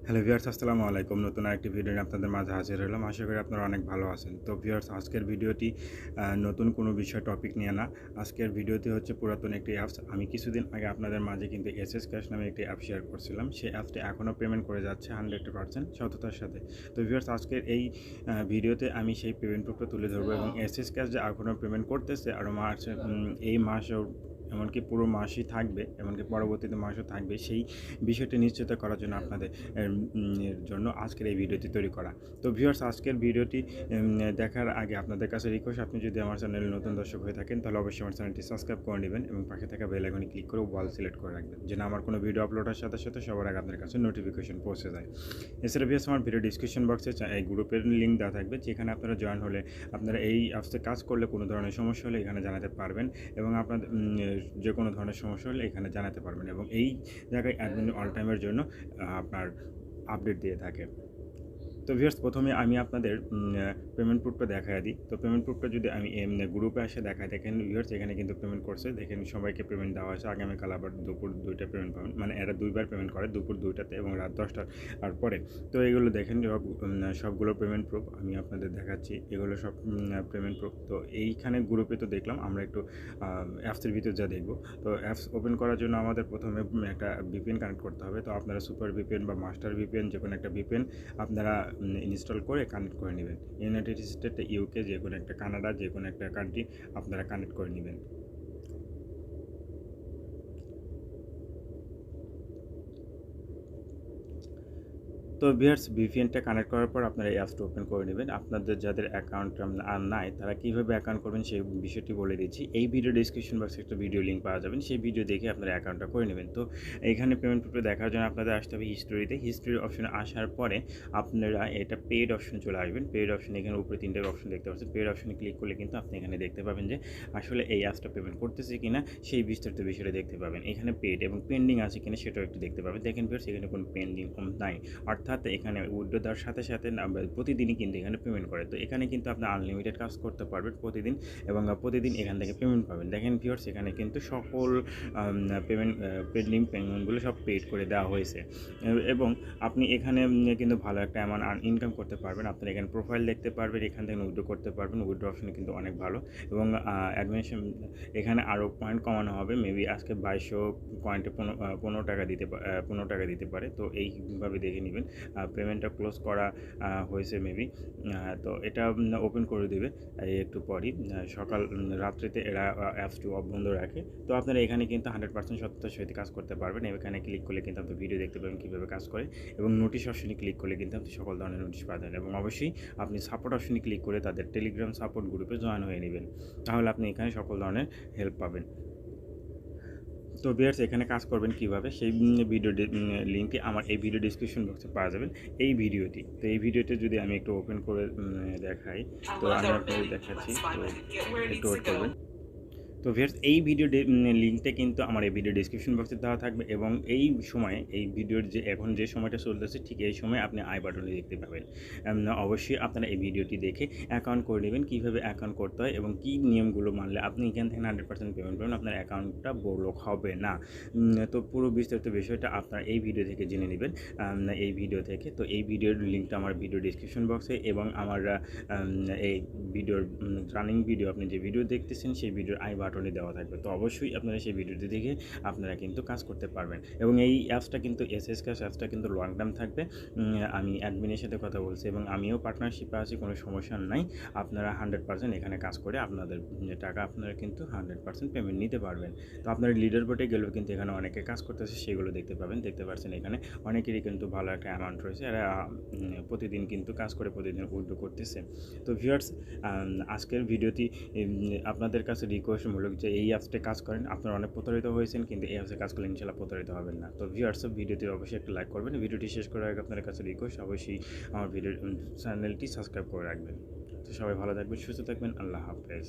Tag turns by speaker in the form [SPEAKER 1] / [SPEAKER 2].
[SPEAKER 1] Hello viewers, আসসালামু আলাইকুম। নতুন আরেকটি ভিডিও নিয়ে আপনাদের মাঝে হাজির হলাম। আশা করি আপনারা অনেক ভালো আছেন। তো ভিউয়ার্স, আজকের ভিডিওটি নতুন কোনো বিষয় টপিক নিয়ে না। আজকের ভিডিওটি হচ্ছে পুরাতন একটি অ্যাপস। আমি কিছুদিন আগে আপনাদের মাঝে কিন্তু bKash নামে একটি অ্যাপ শেয়ার করছিলাম। সেই অ্যাপটি এখনও পেমেন্ট করে যাচ্ছে 100% সততার সাথে। তো ভিউয়ার্স, আজকের এই ভিডিওতে আমি সেই পেমেন্ট প্রুফটা তুলে ধরবো এবং bKash যে এখনও পেমেন্ট করতেছে আরও এই মাসেও এমনকি পুরো মাসই থাকবে, এমনকি পরবর্তীতে মাসও থাকবে, সেই বিষয়টি নিশ্চিত করার জন্য আপনাদের জন্য আজকের এই ভিডিওটি তৈরি করা। তো ভিউয়ার্স, আজকের ভিডিওটি দেখার আগে আপনাদের কাছে রিকোয়েস্ট, আপনি যদি আমার চ্যানেলে নতুন দর্শক হয়ে থাকেন তাহলে অবশ্যই আমার চ্যানেলটি সাবস্ক্রাইব করে নেবেন এবং পাশে থাকা বেল আইকনে ক্লিক করে ওয়াল সিলেক্ট করে রাখবেন, যেন আমার কোনো ভিডিও আপলোডের সাথে সাথে সবার আগে আপনার কাছে নোটিফিকেশন পৌঁছে যায়। এছাড়া ভিউয়ার্স, আমার ভিডিও ডিসক্রিপশন বক্সে এই গ্রুপের লিঙ্ক দেওয়া থাকবে, যেখানে আপনারা জয়েন হলে আপনারা এই অ্যাপসে কাজ করলে কোনো ধরনের সমস্যা হলে এখানে জানাতে পারবেন এবং আপনাদের যে কোনো ধরনের সমস্যা হলে এখানে জানাতে পারবেন এবং এই জায়গায় অ্যাডমিন অল টাইমের জন্য আপনার আপডেট দিয়ে থাকে। তো ভিউয়ার্স, প্রথমে আমি আপনাদের পেমেন্ট প্রুফটা দেখায় দিই। তো পেমেন্ট প্রুফটা যদি আমি গ্রুপে এসে দেখাই, দেখেন ভিউয়ার্স এখানে কিন্তু পেমেন্ট করছে, দেখেন সবাইকে পেমেন্ট দেওয়া হয়েছে। আগামীকাল আবার দুপুর 2টা পেমেন্ট পাবেন, মানে এরা দুইবার পেমেন্ট করে, দুপুর 2টাতে এবং রাত 10টার আর পরে। তো এগুলো দেখেন সবগুলো পেমেন্ট প্রুফ আমি আপনাদের দেখাচ্ছি, এগুলো সব পেমেন্ট প্রুফ। তো এইখানে গ্রুপে তো দেখলাম, আমরা একটু অ্যাপসের ভিতরে যা দেখব। তো অ্যাপস ওপেন করার জন্য আমাদের প্রথমে একটা ভিপিএন কানেক্ট করতে হবে। তো আপনারা সুপার ভিপিএন বা মাস্টার ভিপিএন যে কোনো একটা ভিপিএন আপনারা ইনস্টল করে কানেক্ট করে নেবেন। ইউনাইটেড স্টেট, ইউকে, যে কোনো একটা, কানাডা, যে কোনো একটা কান্ট্রি আপনারা কানেক্ট করে নেবেন। তো ভিউয়ার্স, ভিপিএনটা কানেক্ট করার পর আপনারা এই অ্যাপসটা ওপেন করে নেবেন। আপনাদের যাদের অ্যাকাউন্ট আর নাই তারা কীভাবে অ্যাকাউন্ট করবেন সেই বিষয়টি বলে দিচ্ছি। এই ভিডিও ডিসক্রিপশন বক্সে একটা ভিডিও লিঙ্ক পাওয়া যাবেন, সেই ভিডিও দেখে আপনারা অ্যাকাউন্টটা করে নেবেন। তো এইখানে পেমেন্ট প্রুফটা দেখার জন্য আপনাদের আসতে হবে হিস্টোরিতে। হিস্টোরি অপশনে আসার পরে আপনারা এটা পেড অপশন চলে আসবেন। পেড অপশন, এখানে উপরে 3টে অপশন দেখতে পাচ্ছেন। পেড অপশনে ক্লিক করলে কিন্তু আপনি এখানে দেখতে পাবেন যে আসলে এই অ্যাপসটা পেমেন্ট করতেছে কিনা সেই বিস্তারিত বিষয়টা দেখতে পাবেন। এখানে পেড এবং পেন্ডিং আছে কিনা সেটাও একটু দেখতে পাবেন। দেখেন ভিউয়ার্স, এখানে কোনো পেন্ডিং নাই, অর্থাৎ এখানে উইথড্র দেওয়ার সাথে সাথে প্রতিদিনই কিন্তু এখানে পেমেন্ট করে। তো এখানে কিন্তু আপনি আনলিমিটেড কাজ করতে পারবেন প্রতিদিন এবং প্রতিদিন এখান থেকে পেমেন্ট পাবেন। দেখেন ভিউয়ার্স, এখানে কিন্তু সকল পেন্ডিং পেমেন্টগুলো সব পেড করে দেওয়া হয়েছে এবং আপনি এখানে কিন্তু ভালো একটা অ্যামাউন্ট ইনকাম করতে পারবেন। আপনারা এখানে প্রোফাইল দেখতে পারবেন, এখান থেকে উইথড্র করতে পারবেন। উইথড্র অপশনে কিন্তু অনেক ভালো এবং অ্যাডমিশন এখানে আরও পয়েন্ট কমানো হবে। মেবি আজকে 2200 পয়েন্টে 15 টাকা দিতে পারে। তো এইভাবে দেখে নেবেন। পেমেন্টটা ক্লোজ করা হয়েছে মেবি। তো এটা ওপেন করে দেবে একটু পরই, রাত্রিতে এরা অ্যাপসটি বন্ধ রাখে। তো আপনারা এখানে কিন্তু 100% সততার সহিত কাজ করতে পারবেন। এখানে ক্লিক করলে কিন্তু আপনি ভিডিও দেখতে পাবেন কীভাবে কাজ করে এবং নোটিশ অপশনে ক্লিক করলে কিন্তু আপনি সকল ধরনের নোটিশ পাবেন এবং অবশ্যই আপনি সাপোর্ট অপশনে ক্লিক করে তাদের টেলিগ্রাম সাপোর্ট গ্রুপে জয়েন হয়ে নেবেন, তাহলে আপনি এখানে সকল ধরনের হেল্প পাবেন। তো ভিউয়ার্স, এখানে কাজ করবেন কিভাবে সেই ভিডিও লিঙ্কটি আমার এই ভিডিও ডিসক্রিপশন বক্সে পাওয়া যাবেন। এই ভিডিওটি, তো এই ভিডিওটি যদি আমি একটু ওপেন করে দেখাই, তো আমি আপনাদের দেখাচ্ছি, তো একটু ওয়েট করবেন। তো ভিউয়ার্স, এই ভিডিও লিঙ্কটা কিন্তু আমার এই ভিডিও ডিসক্রিপশন বক্সে দেওয়া থাকবে এবং এই সময়ে এই ভিডিওর এখন যে সময়টা চলতেছে ঠিক এই সময় আপনি আই বাটনে দেখতে পাবেন। অবশ্যই আপনারা এই ভিডিওটি দেখে অ্যাকাউন্ট করে নেবেন, কীভাবে অ্যাকাউন্ট করতে হয় এবং কী নিয়মগুলো মানলে আপনি এখান থেকে 100% পেমেন্ট পাবেন, আপনার অ্যাকাউন্টটা ব্লক হবে না। তো পুরো বিস্তারিত বিষয়টা আপনারা এই ভিডিও থেকে জেনে নেবেন, এই ভিডিও থেকে। তো এই ভিডিওর লিঙ্কটা আমার ভিডিও ডিসক্রিপশন বক্সে এবং আমার এই ভিডিওর রানিং ভিডিও, আপনি যে ভিডিও দেখতেছেন সেই ভিডিওর আই বাটনে দেওয়া থাকবে। তো অবশ্যই আপনারা সেই ভিডিওটি দেখে আপনারা কিন্তু কাজ করতে পারবেন এবং এই অ্যাপসটা কিন্তু bKash অ্যাপসটা কিন্তু লং টার্ম থাকবে। আমি অ্যাডমিনের সাথে কথা বলছি এবং আমিও পার্টনারশিপে আছি, কোনো সমস্যা নাই। আপনারা 100% এখানে কাজ করে আপনাদের টাকা আপনারা কিন্তু 100% পেমেন্ট নিতে পারবেন। তো আপনার লিডার বোর্ডে গেলেও কিন্তু এখানে অনেকে কাজ করতেছে, সেগুলো দেখতে পাবেন। দেখতে পাচ্ছেন এখানে অনেকেরই কিন্তু ভালো একটা অ্যামাউন্ট রয়েছে, এরা প্রতিদিন কিন্তু কাজ করে প্রতিদিন উইথড্র করতেছে। তো ভিউয়ার্স, আজকের ভিডিওটি আপনাদের কাছে রিকোয়েস্টমূলক যে এই অ্যাপসে কাজ করেন। আপনারা অনেক প্রতারিত হয়েছেন, কিন্তু এই অ্যাপসে কাজ করলে ইনশাআল্লাহ প্রতারিত হবেন না। তো ভিউয়ার্স, ভিডিওটি অবশ্যই একটা লাইক করবেন। ভিডিওটি শেষ করার আগে আপনাদের কাছে রিকোয়েস্ট, অবশ্যই আমার চ্যানেলটি সাবস্ক্রাইব করে রাখবেন। তো সবাই ভালো থাকবেন, সুস্থ থাকবেন। আল্লাহ হাফেজ।